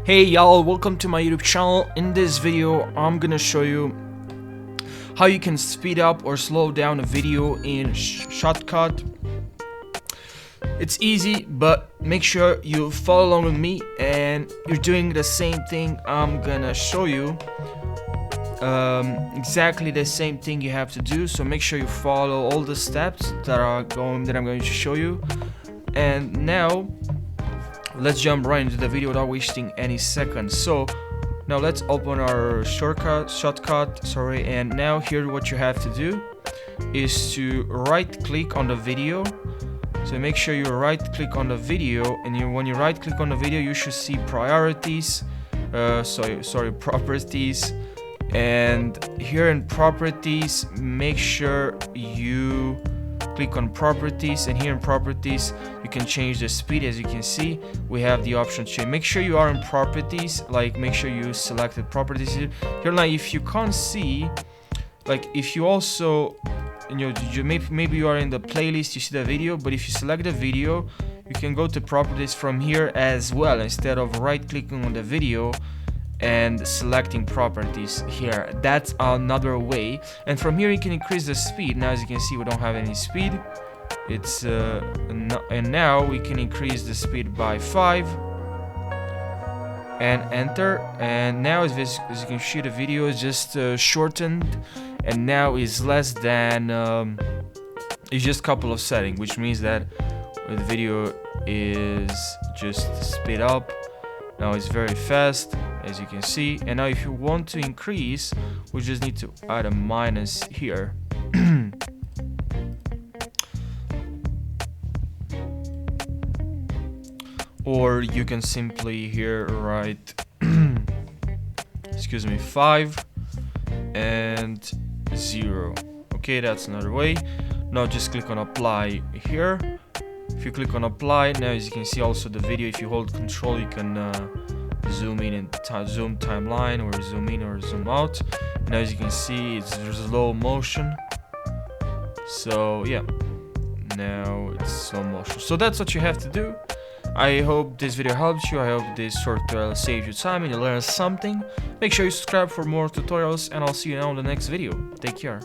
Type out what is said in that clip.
Hey y'all, welcome to my YouTube channel. In this video I'm gonna show you how you can speed up or slow down a video in Shotcut. It's easy, but make sure you follow along with me and you're doing the same thing I'm gonna show you. Exactly the same thing you have to do, so make sure you follow all the steps that I'm going to show you. And now let's jump right into the video without wasting any seconds. So now let's open our Shotcut, and now here what you have to do is to right click on the video. So make sure you right click on the video, and when you right click on the video you should see priorities, properties. And here in properties, make sure you click on properties, and here in properties you can change the speed. As you can see, we have the option to change. Make sure you are in properties, like make sure you selected properties here. Now if you can't see, like if you also, maybe you are in the playlist, you see the video, but if you select the video you can go to properties from here as well, instead of right clicking on the video and selecting properties here. That's another way. And from here you can increase the speed. Now as you can see, we don't have any speed. It's and now we can increase the speed by 5 and enter. And now as you can see, the video is just shortened, and now is less than it's just a couple of settings, which means that the video is just speed up. Now it's very fast, as you can see. And now if you want to increase, we just need to add a minus here. Or you can simply here write 5 and 0. Okay, that's another way. Now just click on apply here. If you click on apply, now as you can see also the video, if you hold control you can zoom in and zoom timeline, or zoom in or zoom out. And as you can see, it's slow motion. So yeah, now it's slow motion. So that's what you have to do. I hope this video helped you. I hope this tutorial saved you time and you learned something. Make sure you subscribe for more tutorials, and I'll see you now in the next video. Take care.